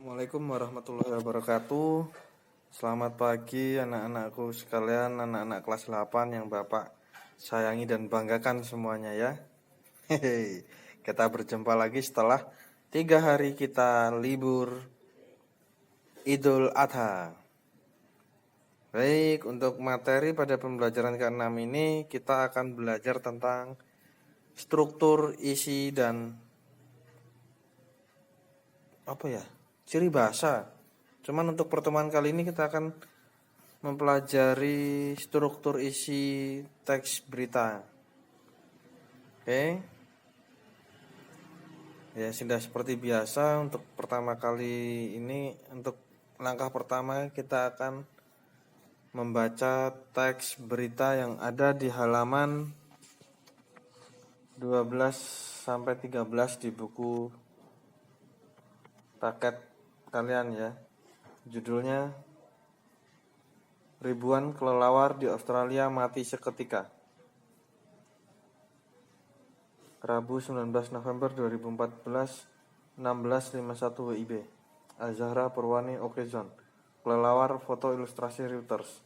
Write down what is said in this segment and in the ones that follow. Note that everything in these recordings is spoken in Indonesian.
Assalamualaikum warahmatullahi wabarakatuh. Selamat pagi anak-anakku sekalian, anak-anak kelas 8 yang Bapak sayangi dan banggakan semuanya ya. Hehe. Kita berjumpa lagi setelah 3 hari kita libur Idul Adha. Baik, untuk materi pada pembelajaran ke-6 ini kita akan belajar tentang struktur, isi, dan ciri bahasa. Cuman untuk pertemuan kali ini kita akan mempelajari struktur isi teks berita. Oke. Ya, sudah seperti biasa untuk pertama kali ini, untuk langkah pertama kita akan membaca teks berita yang ada di halaman 12 sampai 13 di buku paket kalian ya. Judulnya Ribuan kelelawar di Australia mati seketika. Rabu 19 November 2014, 16.51 WIB. Azahra Purwani Okezon. Kelelawar foto ilustrasi Reuters.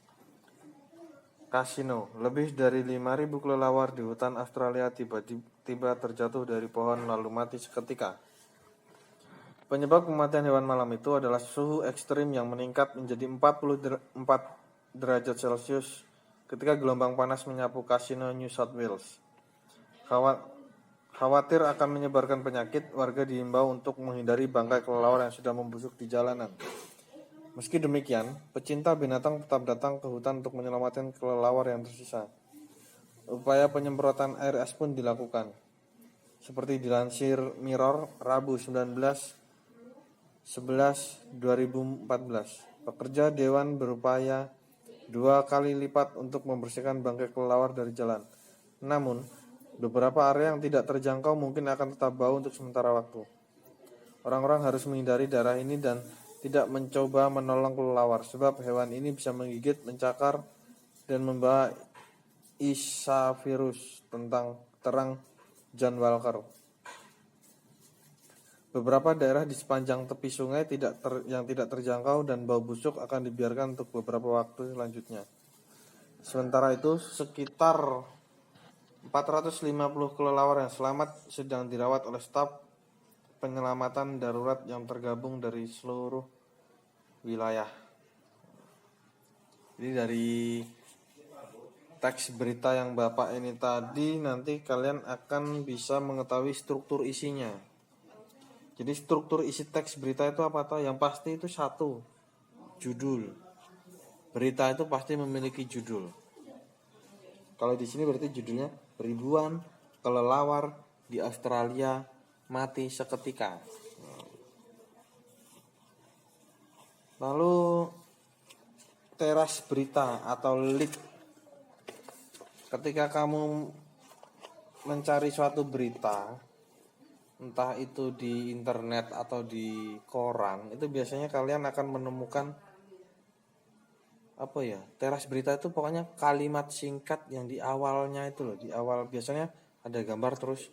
Kasino, lebih dari 5.000 kelelawar di hutan Australia tiba-tiba terjatuh dari pohon lalu mati seketika. Penyebab kematian hewan malam itu adalah suhu ekstrim yang meningkat menjadi 44 derajat Celcius ketika gelombang panas menyapu Kasino, New South Wales. Khawatir akan menyebarkan penyakit, warga diimbau untuk menghindari bangkai kelelawar yang sudah membusuk di jalanan. Meski demikian, pecinta binatang tetap datang ke hutan untuk menyelamatkan kelelawar yang tersisa. Upaya penyemprotan air es pun dilakukan. Seperti dilansir Mirror, Rabu 19/11/2014, pekerja dewan berupaya 2 kali lipat untuk membersihkan bangkai kelelawar dari jalan. Namun, beberapa area yang tidak terjangkau mungkin akan tetap bau untuk sementara waktu. Orang-orang harus menghindari daerah ini dan tidak mencoba menolong kelelawar, sebab hewan ini bisa menggigit, mencakar, dan membawa Isa virus terang John Walker. Beberapa daerah di sepanjang tepi sungai yang tidak terjangkau dan bau busuk akan dibiarkan untuk beberapa waktu selanjutnya. Sementara itu, sekitar 450 kelelawar yang selamat sedang dirawat oleh staf penyelamatan darurat yang tergabung dari seluruh wilayah. Jadi dari teks berita yang Bapak ini tadi, nanti kalian akan bisa mengetahui struktur isinya. Jadi struktur isi teks berita itu apa toh? Yang pasti itu satu, judul. Berita itu pasti memiliki judul. Kalau di sini berarti judulnya Ribuan kelelawar di Australia mati seketika. Lalu teras berita atau lead. Ketika kamu mencari suatu berita, entah itu di internet atau di koran, itu biasanya kalian akan menemukan teras berita itu pokoknya kalimat singkat yang di awalnya itu loh, di awal biasanya ada gambar, terus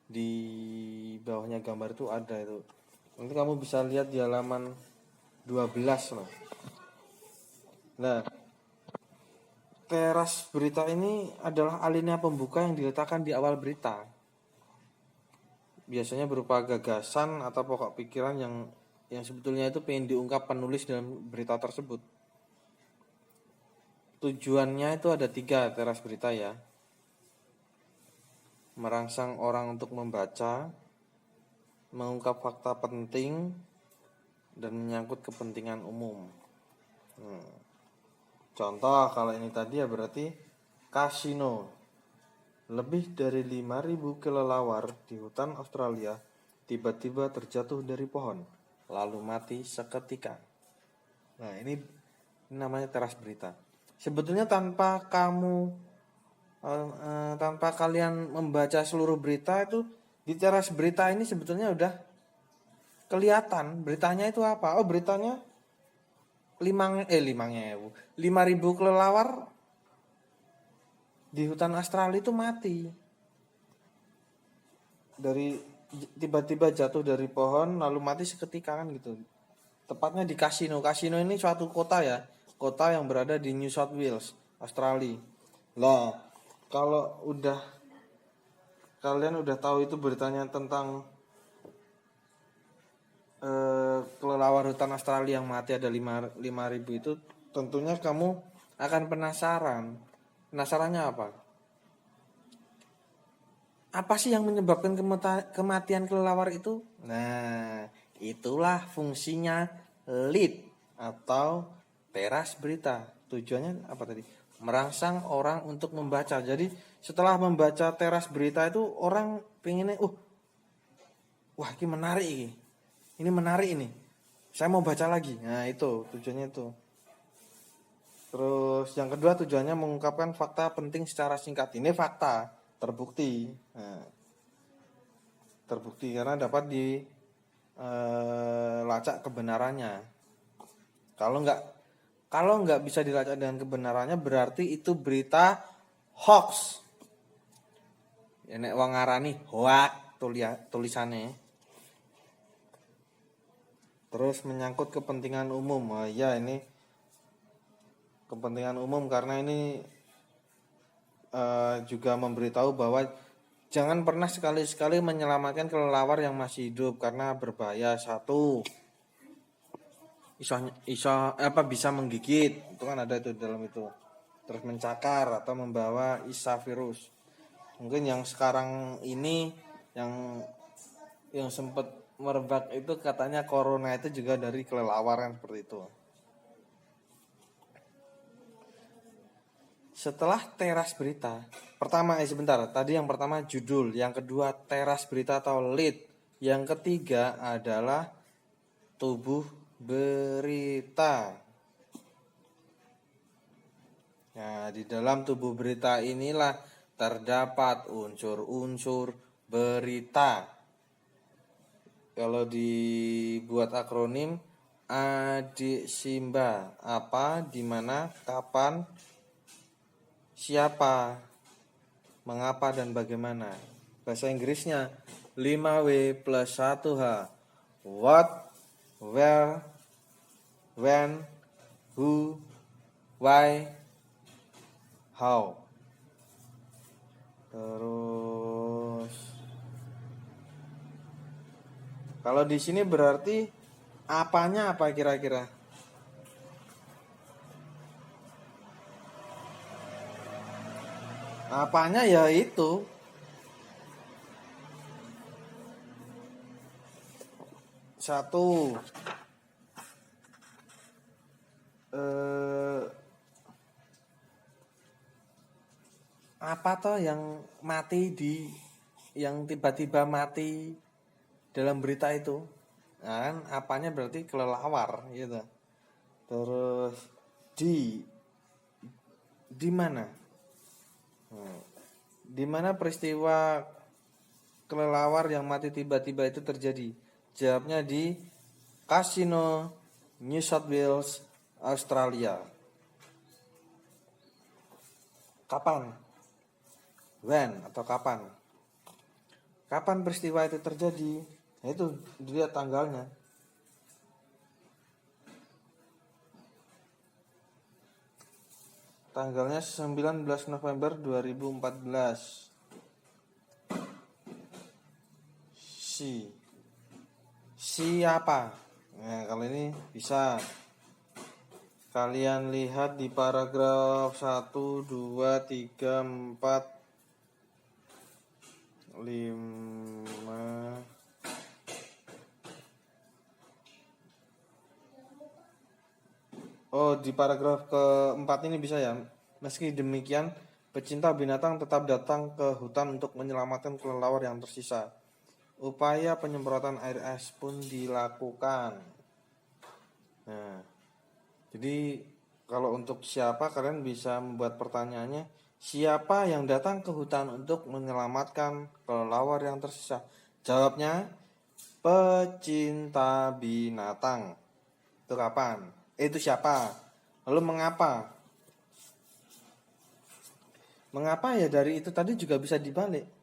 di bawahnya gambar itu ada itu. Nanti kamu bisa lihat di halaman 12 loh. Nah, teras berita ini adalah alinea pembuka yang diletakkan di awal berita. Biasanya berupa gagasan atau pokok pikiran yang sebetulnya itu pengen diungkap penulis dalam berita tersebut. Tujuannya itu ada 3 teras berita ya. Merangsang orang untuk membaca, mengungkap fakta penting, dan menyangkut kepentingan umum. Contoh kalau ini tadi ya berarti Kasino. Lebih dari 5.000 kelelawar di hutan Australia tiba-tiba terjatuh dari pohon, lalu mati seketika. Nah, ini namanya teras berita. Sebetulnya tanpa kalian membaca seluruh berita itu, di teras berita ini sebetulnya udah kelihatan beritanya itu apa. Oh, beritanya 5.000 kelelawar di hutan Australia itu mati. Dari tiba-tiba jatuh dari pohon lalu mati seketika kan gitu. Tepatnya di Casino. Casino ini suatu kota ya, kota yang berada di New South Wales, Australia. Nah, kalau kalian udah tahu itu beritanya tentang kelelawar hutan Australia yang mati ada 5.000 itu, tentunya kamu akan penasaran. Penasarannya apa? Apa sih yang menyebabkan kematian kelelawar itu? Nah, itulah fungsinya lead atau teras berita. Tujuannya apa tadi? Merangsang orang untuk membaca. Jadi setelah membaca teras berita itu orang pengennya, wah ini menarik ini. Ini menarik ini. Saya mau baca lagi. Nah itu tujuannya itu. Terus yang kedua tujuannya mengungkapkan fakta penting secara singkat. Ini fakta terbukti. Nah, terbukti karena dapat dilacak kebenarannya. Kalau nggak bisa dilacak dengan kebenarannya berarti itu berita hoax. Nek wong ngarani hoax tulisannya. Terus menyangkut kepentingan umum. Oh iya, ini kepentingan umum karena ini juga memberitahu bahwa jangan pernah sekali-sekali menyelamatkan kelelawar yang masih hidup karena berbahaya. Satu, bisa menggigit, itu kan ada itu dalam itu. Terus mencakar atau membawa isa virus. Mungkin yang sekarang ini yang sempat merebak itu katanya corona itu juga dari kelelawar kan, seperti itu. Setelah teras berita, pertama sebentar, tadi yang pertama judul, yang kedua teras berita atau lead, yang ketiga adalah tubuh berita. Nah, di dalam tubuh berita inilah terdapat unsur-unsur berita. Kalau dibuat akronim ADSIMBA, apa, di mana, kapan, siapa, mengapa, dan bagaimana. Bahasa Inggrisnya 5W plus 1H. What, where, when, who, why, how. Terus kalau di sini berarti apanya apa kira-kira? Apanya ya itu. Satu, apa toh yang mati yang tiba-tiba mati dalam berita itu? Nah, kan apanya berarti kelelawar gitu. Terus di mana? Di mana peristiwa kelelawar yang mati tiba-tiba itu terjadi? Jawabnya di Casino, New South Wales, Australia. Kapan? When atau kapan? Kapan peristiwa itu terjadi? Nah, itu dilihat tanggalnya. Tanggalnya 19 November 2014. Siapa? Nah, kalau ini bisa kalian lihat di paragraf 1, 2, 3, 4, 5. Oh, di paragraf keempat ini bisa ya. Meski demikian, pecinta binatang tetap datang ke hutan untuk menyelamatkan kelelawar yang tersisa. Upaya penyemprotan air es pun dilakukan. Nah, jadi kalau untuk siapa, kalian bisa membuat pertanyaannya, siapa yang datang ke hutan untuk menyelamatkan kelelawar yang tersisa? Jawabnya, pecinta binatang. Itu kapan? Itu siapa? Lalu mengapa? Mengapa ya dari itu tadi juga bisa dibalik.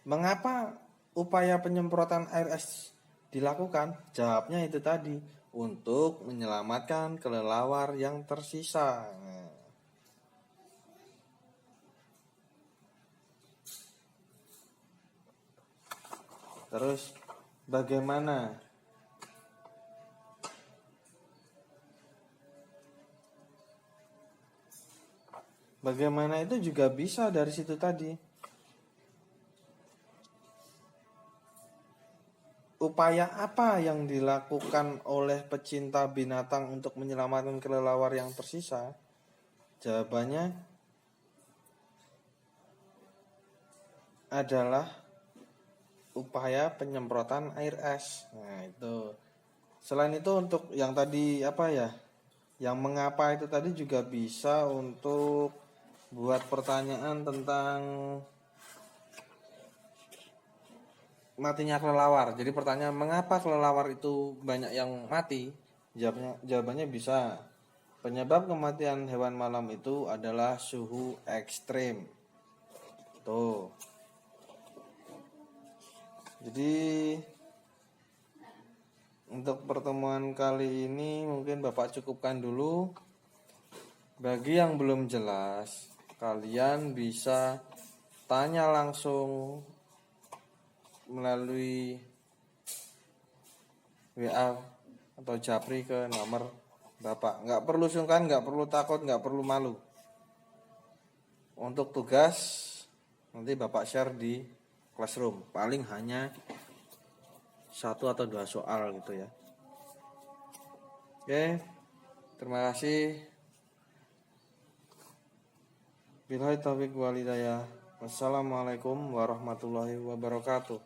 Mengapa upaya penyemprotan air es dilakukan? Jawabnya itu tadi, untuk menyelamatkan kelelawar yang tersisa. Nah, terus bagaimana? Bagaimana itu juga bisa dari situ tadi. Upaya apa yang dilakukan oleh pecinta binatang untuk menyelamatkan kelelawar yang tersisa? Jawabannya adalah upaya penyemprotan air es. Nah, itu. Selain itu untuk yang tadi apa ya? Yang mengapa itu tadi juga bisa untuk buat pertanyaan tentang matinya kelelawar. Jadi pertanyaan mengapa kelelawar itu banyak yang mati? Jawabannya bisa. Penyebab kematian hewan malam itu adalah suhu ekstrim. Tuh. Jadi untuk pertemuan kali ini mungkin Bapak cukupkan dulu. Bagi yang belum jelas, kalian bisa tanya langsung melalui WA atau Japri ke nomor Bapak. Nggak perlu sungkan, nggak perlu takut, nggak perlu malu. Untuk tugas nanti Bapak share di Classroom. Paling hanya 1 atau 2 soal gitu ya. Oke, terima kasih. Billahi taufiq wal hidayah. Wassalamualaikum warahmatullahi wabarakatuh.